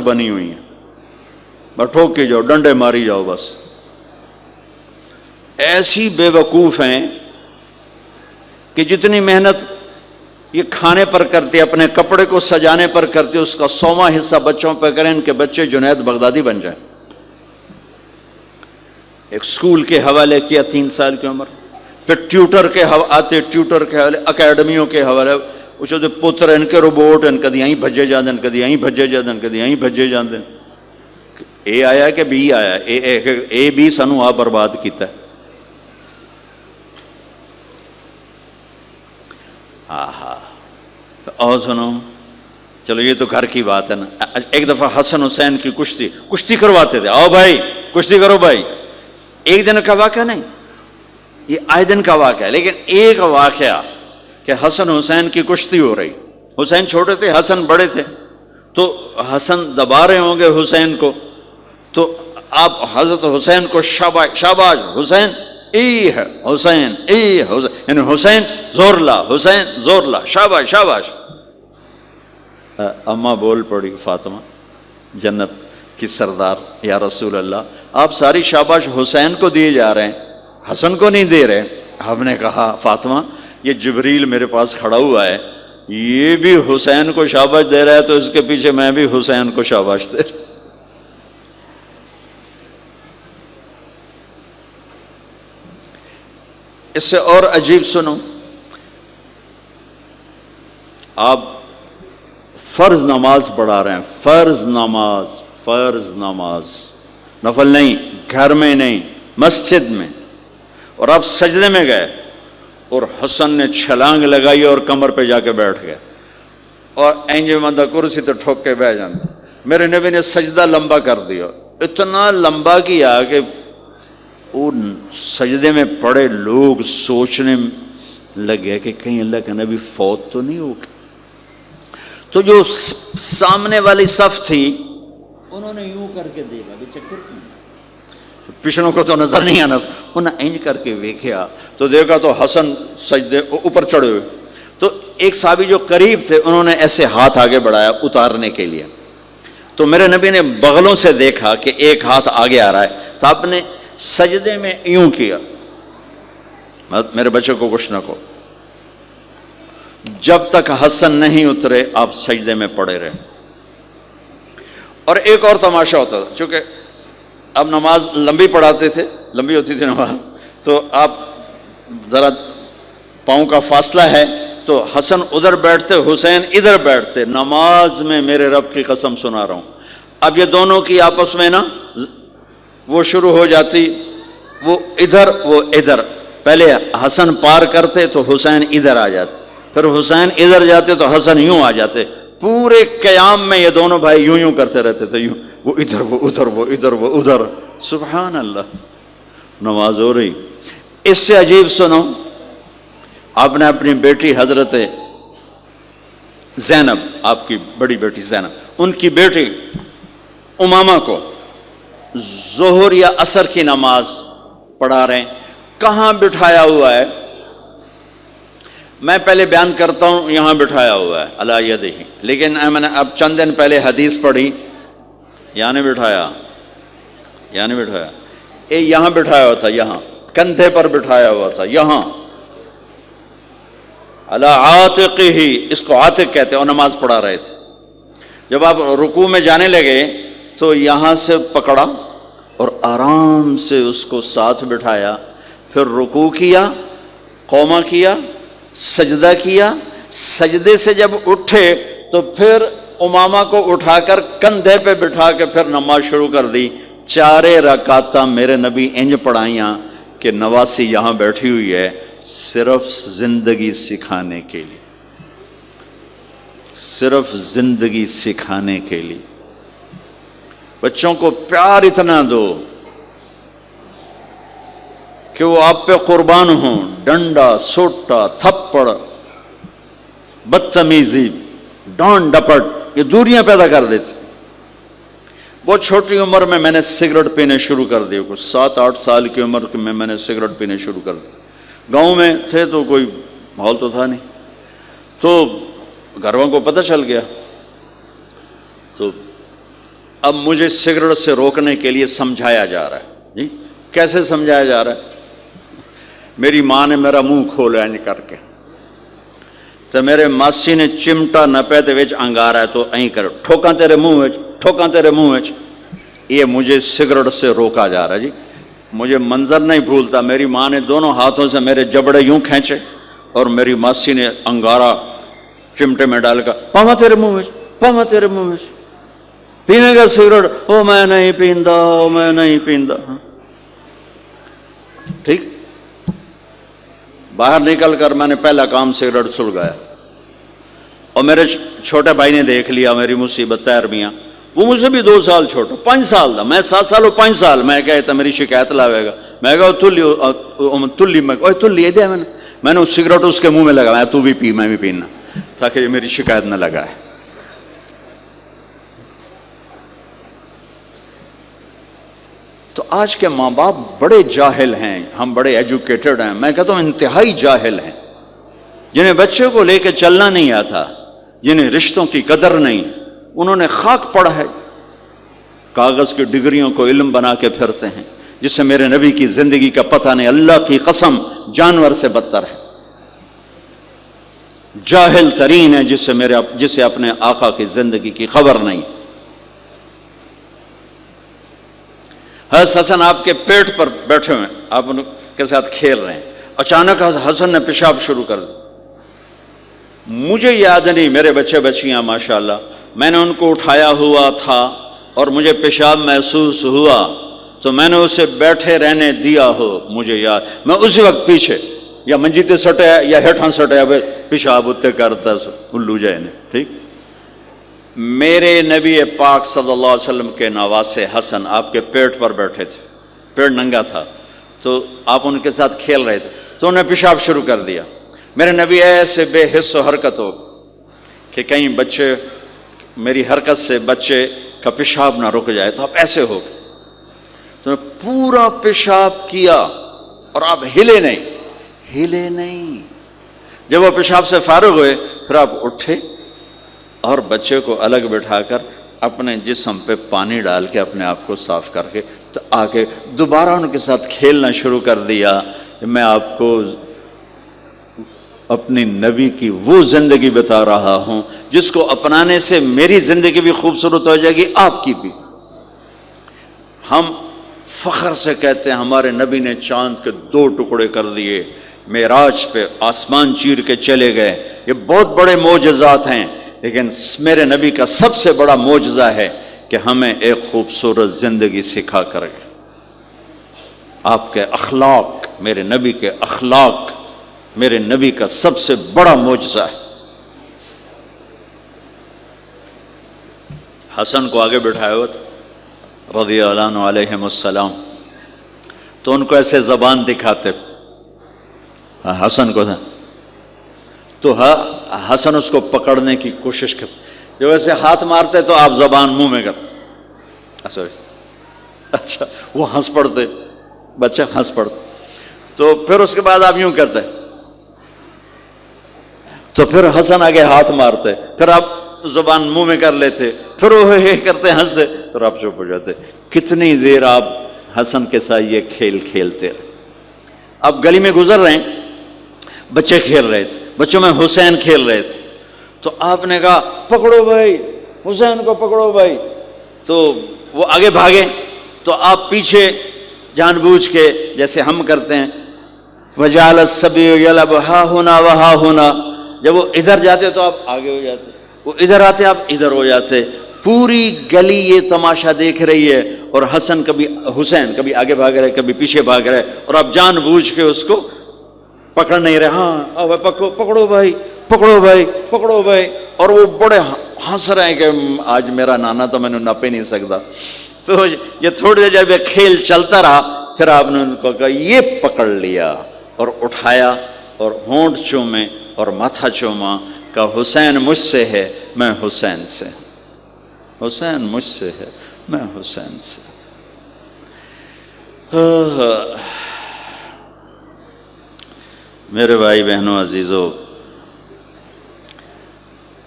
بنی ہوئی ہیں، بس ٹھوک کے جاؤ، ڈنڈے ماری جاؤ بس. ایسی بے وقوف ہیں کہ جتنی محنت یہ کھانے پر کرتے، اپنے کپڑے کو سجانے پر کرتے، اس کا 100واں حصہ بچوں پہ کریں، ان کے بچے جنید بغدادی بن جائیں. ایک سکول کے حوالے کیا 3 سال کی عمر، پھر ٹیوٹر کے آتے، ٹیوٹر کے حوالے، اکیڈمیوں کے حوالے، اس جو پتر ان کے روبوٹ ان کدی یہیں بھجے جاندن، کدی یہیں بھجے جاندن، کدی یہیں بھجے جاندن. اے آیا کہ بی آیا، اے بی سانو آ برباد کیتا ہے. اور سنو، چلو یہ تو گھر کی بات ہے نا. ایک دفعہ حسن حسین کی کشتی کرواتے تھے، آؤ بھائی کشتی کرو بھائی. ایک دن کا واقعہ نہیں، یہ آئے دن کا واقعہ ہے. لیکن ایک واقعہ کہ حسن حسین کی کشتی ہو رہی، حسین چھوٹے تھے، حسن بڑے تھے، تو حسن دبا رہے ہوں گے حسین کو، تو آپ حضرت حسین کو شاباش شاباش حسین، ای ہے حسین، ای حسین، یعنی حسین زور لا، حسین زور لا، شاباش شاباش. اماں بول پڑی فاطمہ جنت کی سردار، یا رسول اللہ آپ ساری شاباش حسین کو دیے جا رہے ہیں، حسن کو نہیں دے رہے. آپ نے کہا فاطمہ یہ جبریل میرے پاس کھڑا ہوا ہے، یہ بھی حسین کو شاباش دے رہا ہے، تو اس کے پیچھے میں بھی حسین کو شاباش دے رہا. اس سے اور عجیب سنو، آپ فرض نماز پڑھا رہے ہیں، فرض نماز، نفل نہیں، گھر میں نہیں، مسجد میں، اور آپ سجدے میں گئے اور حسن نے چھلانگ لگائی اور کمر پہ جا کے بیٹھ گئے، اور اینجے مندہ کرسی تو ٹھوک کے بیٹھ جانا. میرے نبی نے سجدہ لمبا کر دیا، اتنا لمبا کیا کہ ان سجدے میں پڑے لوگ سوچنے لگے کہ کہیں اللہ کے نبی فوت تو نہیں ہو گئے. تو جو سامنے والی صف تھی انہوں نے یوں کر کے دیکھا کہ چکر کیوں، پچھلوں کو تو نظر نہیں آنا، انہوں نے اینج کر کے دیکھا تو دیکھا تو حسن سجدے اوپر چڑھے ہوئے. تو ایک صحابی جو قریب تھے انہوں نے ایسے ہاتھ آگے بڑھایا اتارنے کے لیے، تو میرے نبی نے بغلوں سے دیکھا کہ ایک ہاتھ آگے آ رہا ہے، تو آپ نے سجدے میں یوں کیا، میرے بچے کو کچھ نہ کہو. جب تک حسن نہیں اترے آپ سجدے میں پڑے رہے. اور ایک اور تماشا ہوتا تھا، چونکہ اب نماز لمبی پڑھاتے تھے، لمبی ہوتی تھی نماز، تو آپ ذرا پاؤں کا فاصلہ ہے تو حسن ادھر بیٹھتے، حسین ادھر بیٹھتے. نماز میں میرے رب کی قسم سنا رہا ہوں، اب یہ دونوں کی آپس میں نا وہ شروع ہو جاتی، وہ ادھر وہ ادھر. پہلے حسن پار کرتے تو حسین ادھر آ جاتے، پھر حسین ادھر جاتے تو حسن یوں آ جاتے. پورے قیام میں یہ دونوں بھائی یوں یوں کرتے رہتے تھے، یوں، وہ ادھر وہ ادھر، وہ ادھر وہ ادھر. سبحان اللہ، نماز ہو رہی. اس سے عجیب سنو، آپ نے اپنی بیٹی حضرت زینب، آپ کی بڑی بیٹی زینب، ان کی بیٹی امامہ کو ظہر یا عصر کی نماز پڑھا رہے ہیں. کہاں بٹھایا ہوا ہے؟ میں پہلے بیان کرتا ہوں، یہاں بٹھایا ہوا ہے علی یدہ، لیکن میں نے اب چند دن پہلے حدیث پڑھی، یہاں نہیں بٹھایا، یہاں نہیں بٹھایا، یہاں بٹھایا ہوا تھا، یہاں کندھے پر بٹھایا ہوا تھا، یہاں علی عاتقہ، اس کو عاتق کہتے ہیں، اور نماز پڑھا رہے تھے. جب آپ رکوع میں جانے لگے تو یہاں سے پکڑا اور آرام سے اس کو ساتھ بٹھایا، پھر رکوع کیا، قومہ کیا، سجدہ کیا. سجدے سے جب اٹھے تو پھر امامہ کو اٹھا کر کندھے پہ بٹھا کے پھر نماز شروع کر دی. 4 رکعتاں میرے نبی انج پڑھائیاں کہ نواسی یہاں بیٹھی ہوئی ہے، صرف زندگی سکھانے کے لیے، صرف زندگی سکھانے کے لیے. بچوں کو پیار اتنا دو کہ وہ آپ پہ قربان ہوں. ڈنڈا، سوٹا، تھپڑ، بدتمیزی، ڈانٹ ڈپٹ، یہ دوریاں پیدا کر دیتے. بہت چھوٹی عمر میں نے سگریٹ پینے شروع کر دیے، کچھ 7-8 سال کی عمر میں میں نے سگریٹ پینے شروع کر دی. گاؤں میں تھے تو کوئی ماحول تو تھا نہیں، تو گھر والوں کو پتہ چل گیا، تو اب مجھے سگریٹ سے روکنے کے لیے سمجھایا جا رہا ہے. جی کیسے سمجھایا جا رہا ہے؟ میری ماں نے میرا منہ کھولا ہے کر کے تو میرے ماسی نے چمٹا نپے تے وچ انگارا ہے تو این کر ٹھوکاں تیرے منہ وچ، ٹھوکاں تیرے منہ وچ. یہ مجھے سگریٹ سے روکا جا رہا ہے. جی مجھے منظر نہیں بھولتا، میری ماں نے دونوں ہاتھوں سے میرے جبڑے یوں کھینچے اور میری ماسی نے انگارا چمٹے میں ڈال کر پاوا تیرے منہ وچ، پاوا تیرے منہ وچ، پینے کا سگریٹ؟ او میں نہیں پیندا، او میں نہیں پیندا. ٹھیک، باہر نکل کر میں نے پہلا کام سگریٹ سلگایا اور میرے چھوٹے بھائی نے دیکھ لیا میری مصیبت تیر میاں. وہ مجھ سے بھی 2 سال چھوٹا، 5 سال تھا، میں 7 سال اور 5 سال. میں کہتا میری شکایت لاوے گا. میں کہا تلی دے میں نے اس سگریٹ اس کے منہ میں لگا، تو بھی پی میں بھی پینا تاکہ یہ میری شکایت نہ لگائے. تو آج کے ماں باپ بڑے جاہل ہیں، ہم بڑے ایجوکیٹڈ ہیں. میں کہتا ہوں انتہائی جاہل ہیں، جنہیں بچے کو لے کے چلنا نہیں آتا، جنہیں رشتوں کی قدر نہیں. انہوں نے خاک پڑا ہے، کاغذ کی ڈگریوں کو علم بنا کے پھرتے ہیں، جس سے میرے نبی کی زندگی کا پتہ نہیں. اللہ کی قسم جانور سے بدتر ہے، جاہل ترین ہے جسے اپنے آقا کی زندگی کی خبر نہیں. حضرت حسن آپ کے پیٹ پر بیٹھے ہوئے، آپ ان کے ساتھ کھیل رہے ہیں. اچانک حسن نے پیشاب شروع کر دیا. مجھے یاد نہیں، میرے بچے بچیاں ماشاءاللہ، میں نے ان کو اٹھایا ہوا تھا اور مجھے پیشاب محسوس ہوا تو میں نے اسے بیٹھے رہنے دیا ہو. مجھے یاد، میں اسی وقت پیچھے یا منجیتے سٹے یا ہیٹھاں سٹے پیشاب اتنے کرتا الو جائے نے. ٹھیک، میرے نبی پاک صلی اللہ علیہ وسلم کے نواسے حسن آپ کے پیٹ پر بیٹھے تھے، پیٹ ننگا تھا تو آپ ان کے ساتھ کھیل رہے تھے تو انہیں پیشاب شروع کر دیا. میرے نبی ایسے بے حس و حرکت ہو کہ کہیں بچے میری حرکت سے بچے کا پیشاب نہ رک جائے، تو آپ ایسے ہو گئے تو پورا پیشاب کیا اور آپ ہلے نہیں. جب وہ پیشاب سے فارغ ہوئے پھر آپ اٹھے اور بچے کو الگ بٹھا کر اپنے جسم پہ پانی ڈال کے اپنے آپ کو صاف کر کے تو آگے دوبارہ ان کے ساتھ کھیلنا شروع کر دیا. میں آپ کو اپنی نبی کی وہ زندگی بتا رہا ہوں جس کو اپنانے سے میری زندگی بھی خوبصورت ہو جائے گی، آپ کی بھی. ہم فخر سے کہتے ہیں ہمارے نبی نے چاند کے 2 ٹکڑے کر دیے، معراج پہ آسمان چیر کے چلے گئے. یہ بہت بڑے معجزات ہیں، لیکن میرے نبی کا سب سے بڑا معجزہ ہے کہ ہمیں ایک خوبصورت زندگی سکھا کر گئے. آپ کے اخلاق، میرے نبی کے اخلاق میرے نبی کا سب سے بڑا معجزہ ہے. حسن کو آگے بٹھایا ہوا تھا رضی اللہ عنہ علیہم السلام، تو ان کو ایسے زبان دکھاتے حسن کو تھا تو حسن اس کو پکڑنے کی کوشش کرتے، جو ایسے ہاتھ مارتے تو آپ زبان منہ میں کر اچھا وہ ہنس پڑتے، بچہ ہنس پڑتا. تو پھر اس کے بعد آپ یوں کرتے تو پھر حسن آگے ہاتھ مارتے، پھر آپ زبان منہ میں کر لیتے، پھر وہ کرتے ہنستے، پھر آپ چپ ہو جاتے. کتنی دیر آپ حسن کے ساتھ یہ کھیل کھیلتے رہے. آپ گلی میں گزر رہے ہیں، بچے کھیل رہے تھے، بچوں میں حسین کھیل رہے تھے تو آپ نے کہا پکڑو بھائی حسین کو، پکڑو بھائی. تو وہ آگے بھاگے تو آپ پیچھے جان بوجھ کے جیسے ہم کرتے ہیں وَجَعَلَ السَّبِيُّ يَلْعَبُ ہَا هُنَا وَهَا هُنَا، جب وہ ادھر جاتے تو آپ آگے ہو جاتے، وہ ادھر آتے آپ ادھر ہو جاتے. پوری گلی یہ تماشا دیکھ رہی ہے اور حسن حسین کبھی آگے بھاگ رہے کبھی پیچھے بھاگ رہے اور آپ جان بوجھ کے اس کو پکڑ نہیں رہے. ہاں پکڑو بھائی پکڑو بھائی پکڑو بھائی. اور وہ بڑے ہنس رہے ہیں کہ آج میرا نانا تو میں نے نپ ہی نہیں سکتا. تو یہ تھوڑی دیر جب یہ کھیل چلتا رہا پھر آپ نے ان کو کہا یہ پکڑ لیا اور اٹھایا اور ہونٹ چومے اور ماتھا چوما، کہ حسین مجھ سے ہے میں حسین سے، حسین مجھ سے ہے میں حسین سے. میرے بھائی بہنوں عزیزو،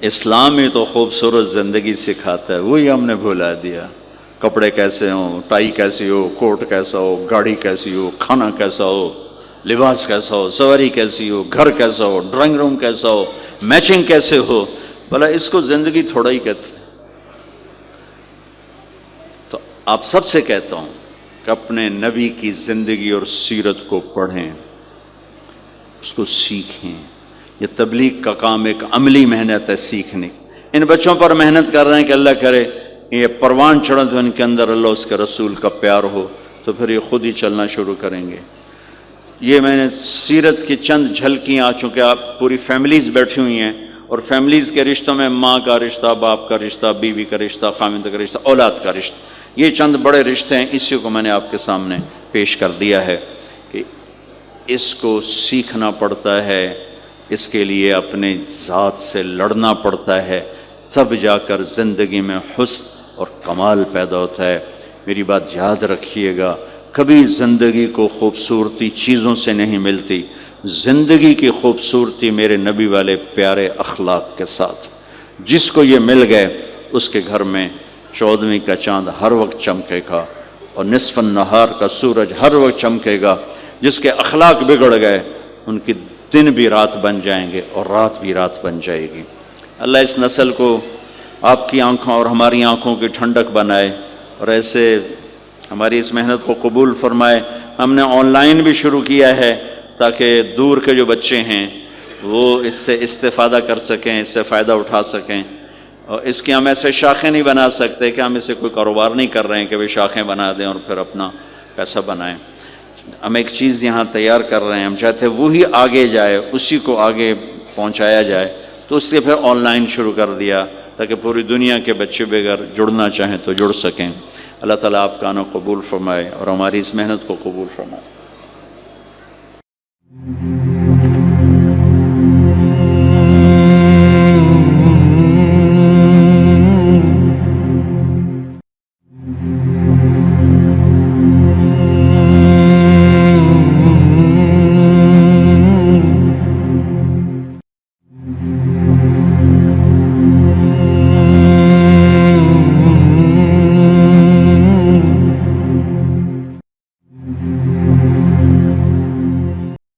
اسلام ہی تو خوبصورت زندگی سکھاتا ہے، وہی ہم نے بھلا دیا. کپڑے کیسے ہوں، ٹائی کیسی ہو، کوٹ کیسا ہو، گاڑی کیسی ہو، کھانا کیسا ہو، لباس کیسا ہو، سواری کیسی ہو، گھر کیسا ہو، ڈرائنگ روم کیسا ہو، میچنگ کیسے ہو، بھلا اس کو زندگی تھوڑا ہی کہتے ہیں۔ تو آپ سب سے کہتا ہوں کہ اپنے نبی کی زندگی اور سیرت کو پڑھیں، اس کو سیکھیں۔ یہ تبلیغ کا کام ایک عملی محنت ہے، سیکھنے۔ ان بچوں پر محنت کر رہے ہیں کہ اللہ کرے یہ پروان چڑھے تو ان کے اندر اللہ اس کے رسول کا پیار ہو، تو پھر یہ خود ہی چلنا شروع کریں گے۔ یہ میں نے سیرت کی چند جھلکیاں، چونکہ آپ پوری فیملیز بیٹھی ہوئی ہیں، اور فیملیز کے رشتوں میں ماں کا رشتہ، باپ کا رشتہ، بیوی کا رشتہ، خاوند کا رشتہ، اولاد کا رشتہ، یہ چند بڑے رشتے ہیں، اسی کو میں نے آپ کے سامنے پیش کر دیا ہے کہ اس کو سیکھنا پڑتا ہے، اس کے لیے اپنے ذات سے لڑنا پڑتا ہے، تب جا کر زندگی میں حسن اور کمال پیدا ہوتا ہے۔ میری بات یاد رکھیے گا، کبھی زندگی کو خوبصورتی چیزوں سے نہیں ملتی، زندگی کی خوبصورتی میرے نبی والے پیارے اخلاق کے ساتھ۔ جس کو یہ مل گئے اس کے گھر میں 14ویں کا چاند ہر وقت چمکے گا، اور نصف النہار کا سورج ہر وقت چمکے گا۔ جس کے اخلاق بگڑ گئے ان کی دن بھی رات بن جائیں گے اور رات بھی رات بن جائے گی۔ اللہ اس نسل کو آپ کی آنکھوں اور ہماری آنکھوں کی ٹھنڈک بنائے، اور ایسے ہماری اس محنت کو قبول فرمائے۔ ہم نے آن لائن بھی شروع کیا ہے تاکہ دور کے جو بچے ہیں وہ اس سے استفادہ کر سکیں، اس سے فائدہ اٹھا سکیں، اور اس کی ہم ایسے شاخیں نہیں بنا سکتے کہ ہم اسے کوئی کاروبار نہیں کر رہے ہیں کہ وہ شاخیں بنا دیں اور پھر اپنا پیسہ بنائیں۔ ہم ایک چیز یہاں تیار کر رہے ہیں، ہم چاہتے ہیں وہی آگے جائے، اسی کو آگے پہنچایا جائے، تو اس لیے پھر آن لائن شروع کر دیا تاکہ پوری دنیا کے بچے بغیر جڑنا چاہیں تو جڑ سکیں۔ اللہ تعالیٰ آپ کا آنا قبول فرمائے اور ہماری اس محنت کو قبول فرمائے۔